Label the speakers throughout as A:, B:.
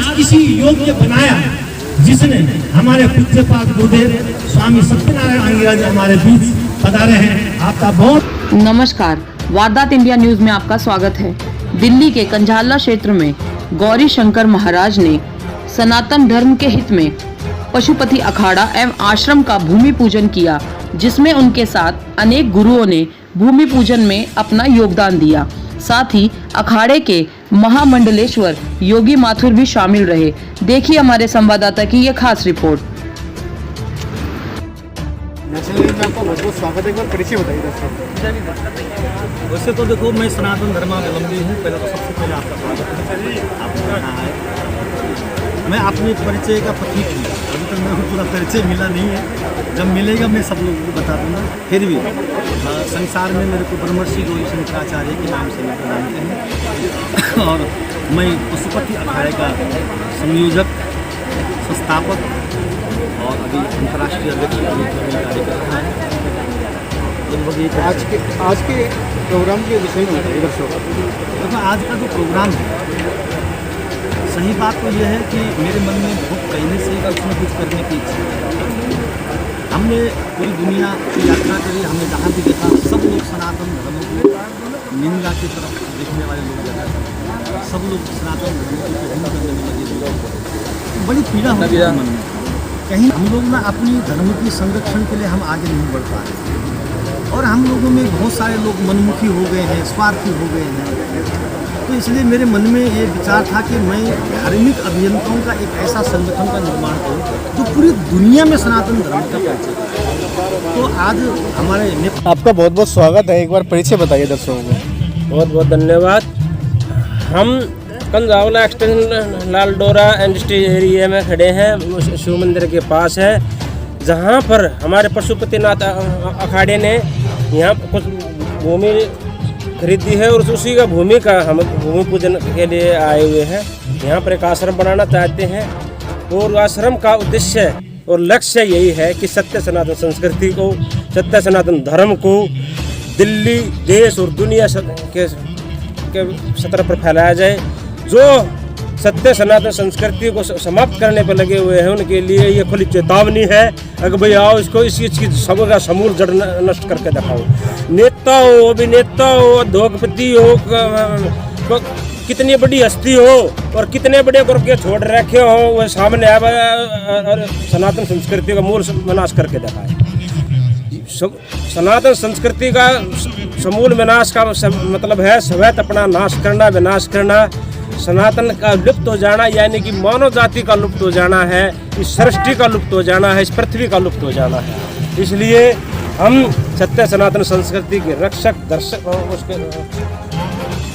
A: आज किसी योग्य बनाया जिसने हमारे पूज्यपाद गुरुदेव स्वामी सत्यनारायण अंगिराज हमारे बीच पधारे हैं। आपका बहुत
B: नमस्कार। वारदात इंडिया न्यूज में आपका स्वागत है। दिल्ली के कंझाला क्षेत्र में गौरी शंकर महाराज ने सनातन धर्म के हित में पशुपति अखाड़ा एवं आश्रम का भूमि पूजन किया, जिसमें उनके साथ अनेक गुरुओं ने भूमि पूजन में अपना योगदान दिया। साथ ही अखाड़े के महामंडलेश्वर योगी माथुर भी शामिल रहे। देखिए हमारे संवाददाता की यह खास रिपोर्ट।
C: आपका बहुत बहुत स्वागत है। एक बार परिचय बताइए दर्शकों।
D: वैसे तो देखो, मैं सनातन धर्मावलंबी हूँ। पहले तो सबसे पहले आपका स्वागत है। आपने कहा है मैं अपने परिचय का प्रतीक हूँ। अभी तक मेरे को पूरा परिचय मिला नहीं है, जब मिलेगा मैं सब लोगों को बता दूँगा। फिर भी संसार में मेरे को ब्रह्मर्षि गौरी शंकराचार्य के नाम से मैं जानते हैं और मैं पशुपति अखाड़े का संयोजक, संस्थापक और अभी अंतर्राष्ट्रीय अध्यक्ष के रूप में कार्य कर रहा है।
C: आज के प्रोग्राम के विषय में बताइए दर्शकों।
D: देखो, आज का जो प्रोग्राम है, सही बात तो यह है कि मेरे मन में बहुत पहले से ही कुछ न कुछ करने की इच्छा है। हमने पूरी दुनिया की यात्रा करी, हमने जहाँ भी देखा सब लोग सनातन धर्म को निंदा की तरफ देखने वाले लोग ज़्यादा, सब लोग सनातन धर्म को हिंदू करने में लगे। बड़ी पीड़ा होती है मन में। कहीं हम लोग ना अपनी धर्म की संरक्षण के लिए हम आगे नहीं बढ़ पा रहे और हम लोगों में बहुत सारे लोग मनमुखी हो गए हैं, स्वार्थी हो गए हैं। तो इसलिए मेरे मन में ये विचार था कि मैं धार्मिक अभियंताओं का एक ऐसा संगठन का निर्माण करूं जो पूरी दुनिया में सनातन धर्म का परिचय करे। तो आज हमारे
C: आपका बहुत बहुत स्वागत है। एक बार परिचय बताइए दर्शकों को।
E: बहुत बहुत धन्यवाद। हम कंझाला एक्सटेंशन लालडोरा इंडस्ट्री एरिया में खड़े हैं, शिव मंदिर के पास है, जहाँ पर हमारे पशुपतिनाथ अखाड़े ने यहाँ कुछ भूमि खरीदी है और उसी का भूमि का हम भूमि पूजन के लिए आए हुए हैं। यहाँ पर एक आश्रम बनाना चाहते हैं और आश्रम का उद्देश्य और लक्ष्य यही है कि सत्य सनातन संस्कृति को, सत्य सनातन धर्म को दिल्ली, देश और दुनिया के सतह पर फैलाया जाए। जो सत्य सनातन संस्कृति को समाप्त करने पर लगे हुए हैं उनके लिए ये खुली चेतावनी है। अगर भाई आओ, इसको इस चीज़ की समूल जड़ नष्ट करके दिखाओ। नेता हो, अभिनेता हो, उद्योगपति हो, कितनी बड़ी हस्ती हो और कितने बड़े ग्रुप के छोड़ रखे हो, वह सामने आए और सनातन संस्कृति का मूल विनाश करके दिखाए। सनातन संस्कृति का समूल विनाश का मतलब है स्वयं अपना नाश करना, विनाश करना। सनातन का लुप्त हो जाना यानी कि मानव जाति का लुप्त हो जाना है, इस सृष्टि का लुप्त हो जाना है, इस पृथ्वी का लुप्त हो जाना है। इसलिए हम सत्य सनातन संस्कृति के रक्षक, दर्शक और उसके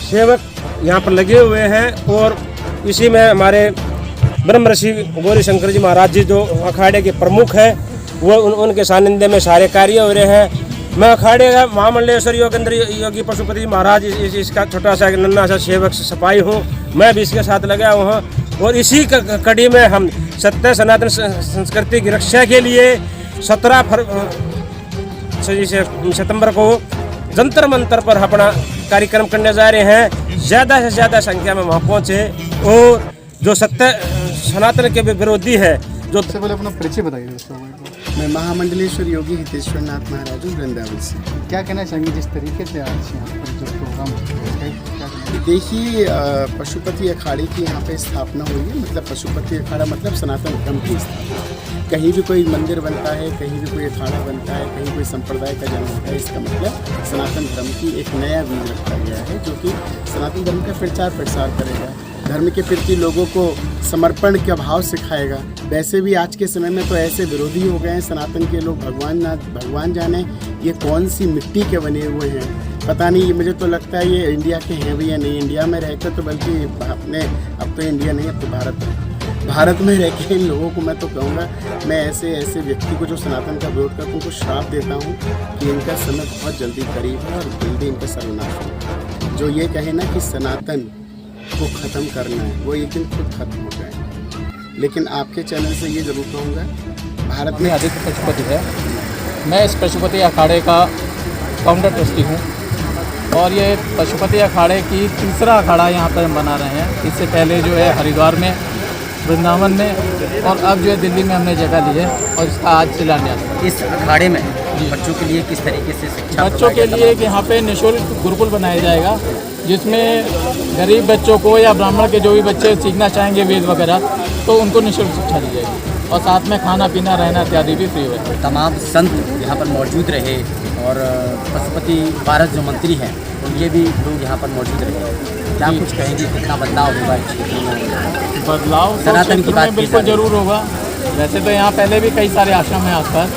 E: सेवक यहाँ पर लगे हुए हैं और इसी में हमारे ब्रह्मर्षि गौरी शंकर जी महाराज जी जो अखाड़े के प्रमुख हैं, वो उनके सानिध्य में सारे कार्य हो रहे हैं। मैं अखाड़े का महामंडलेश्वर योगेंद्र योगी पशुपति महाराज इसका छोटा सा नन्हा सा सेवक सफाई हूँ। मैं भी इसके साथ लगा हुआ हूँ और इसी कड़ी में हम सत्य सनातन संस्कृति की रक्षा के लिए 17 सितंबर को जंतर मंतर पर अपना कार्यक्रम करने जा रहे हैं। ज़्यादा से ज़्यादा संख्या में वहाँ पहुँचे और जो सत्य सनातन के विरोधी है, जो
C: सबसे पहले अपना परिचय बताइए दोस्तों।
F: मैं महामंडलेश्वर योगी हितेश्वर नाथ महाराज हूँ, वृंदावन से।
C: क्या कहना चाहेंगे जिस तरीके से आज यहाँ पर जो प्रोग्राम है?
F: देखिए, पशुपति अखाड़े की यहाँ पे स्थापना हुई है। मतलब पशुपति अखाड़ा मतलब सनातन धर्म की स्थापना। कहीं भी कोई मंदिर बनता है, कहीं भी कोई अखाड़ा बनता है, कहीं कोई संप्रदाय का जन्म होता है, इसका मतलब सनातन धर्म की एक नया बीज रखा गया है जो कि सनातन धर्म का प्रचार प्रसार करेगा, धर्म के प्रति लोगों को समर्पण का भाव सिखाएगा। वैसे भी आज के समय में तो ऐसे विरोधी हो गए हैं सनातन के लोग, भगवान जाने ये कौन सी मिट्टी के बने हुए हैं, पता नहीं। ये मुझे तो लगता है ये इंडिया के हैं भी या नहीं। इंडिया में रहकर तो बल्कि अपने, अब तो इंडिया नहीं, अब तो भारत में रह के इन लोगों को मैं तो कहूँगा, मैं ऐसे व्यक्ति को जो सनातन का विरोध करता हूँ उनको श्राप देता हूँ कि इनका समय बहुत जल्दी करीब है और जल्दी इनका सर्वनाश होगा। जो ये कहे ना कि सनातन को ख़त्म करना है, वो एक दिन खुद खत्म हो जाए। लेकिन आपके चैनल से ये ज़रूर कहूँगा, भारत में
G: आदित्य पशुपति है। मैं इस पशुपति अखाड़े का फाउंडर ट्रस्टी हूँ और ये पशुपति अखाड़े की तीसरा अखाड़ा यहाँ पर हम बना रहे हैं। इससे पहले जो है हरिद्वार में वृंदावन में, और अब जो है दिल्ली में हमने जगह ली है और इसका आज शिलान्यास।
H: इस अखाड़े में बच्चों के लिए किस तरीके से शिक्षा
G: बच्चों के लिए कि यहाँ पे निःशुल्क गुरुकुल बनाया जाएगा, जिसमें गरीब बच्चों को या ब्राह्मण के जो भी बच्चे सीखना चाहेंगे वेद वगैरह, तो उनको निःशुल्क शिक्षा दी जाएगी और साथ में खाना पीना रहना इत्यादि भी फ्री होगा।
H: तमाम संत यहाँ पर मौजूद रहे और पशुपति भारत जो मंत्री हैं उनके भी लोग यहाँ पर मौजूद रहे, क्या कुछ कहेंगे, कितना बदलाव होगा इस क्षेत्र में?
G: बदलाव
H: सनातन की बात
G: बिल्कुल ज़रूर होगा। वैसे तो यहाँ पहले भी कई सारे आश्रम हैं आसपास,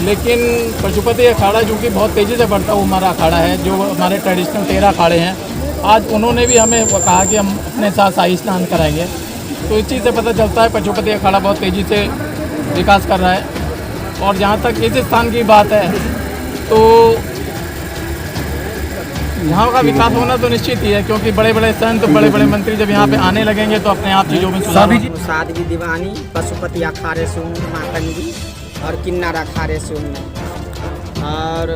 G: लेकिन पशुपति अखाड़ा जो कि बहुत तेज़ी से बढ़ता हुआ हमारा अखाड़ा है, जो हमारे ट्रेडिशनल 13 अखाड़े हैं, आज उन्होंने भी हमें कहा कि हम अपने साथ शाही स्नान कराएंगे। तो इस चीज़ से पता चलता है पशुपति अखाड़ा बहुत तेज़ी से विकास कर रहा है। और जहाँ तक इस स्थान की बात है तो यहाँ का विकास होना तो निश्चित ही है, क्योंकि बड़े बड़े संत, बड़े बड़े मंत्री जब यहाँ पे आने लगेंगे तो अपने आप चीज़ों में सुधार।
I: सादगी दीवानी पशुपति अखाड़े से हूँ, मातंगी और किन्नर अखाड़े से हूँ मैं। और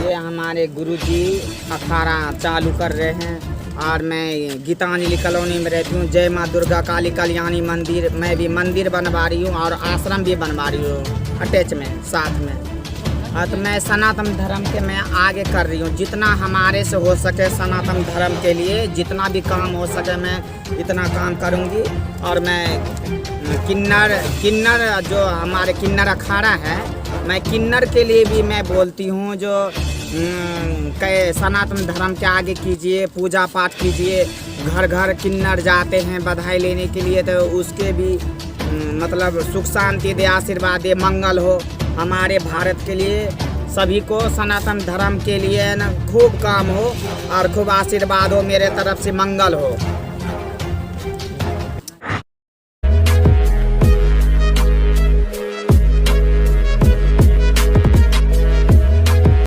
I: ये हमारे गुरुजी अखाड़ा चालू कर रहे हैं और मैं गीतांजलि कॉलोनी में रहती हूँ। जय माँ दुर्गा काली कल्याणी मंदिर, मैं भी मंदिर बनवा रही हूँ और आश्रम भी बनवा रही हूँ अटैच में साथ में। तो मैं सनातन धर्म के मैं आगे कर रही हूँ, जितना हमारे से हो सके सनातन धर्म के लिए जितना भी काम हो सके मैं इतना काम करूँगी। और मैं किन्नर जो हमारे किन्नर अखाड़ा है, मैं किन्नर के लिए भी मैं बोलती हूँ, जो कई सनातन धर्म के आगे कीजिए, पूजा पाठ कीजिए। घर घर किन्नर जाते हैं बधाई लेने के लिए, तो उसके भी मतलब सुख शांति दे, आशीर्वाद दे, मंगल हो हमारे भारत के लिए। सभी को सनातन धर्म के लिए न खूब काम हो और खूब आशीर्वाद हो, मेरे तरफ से मंगल हो।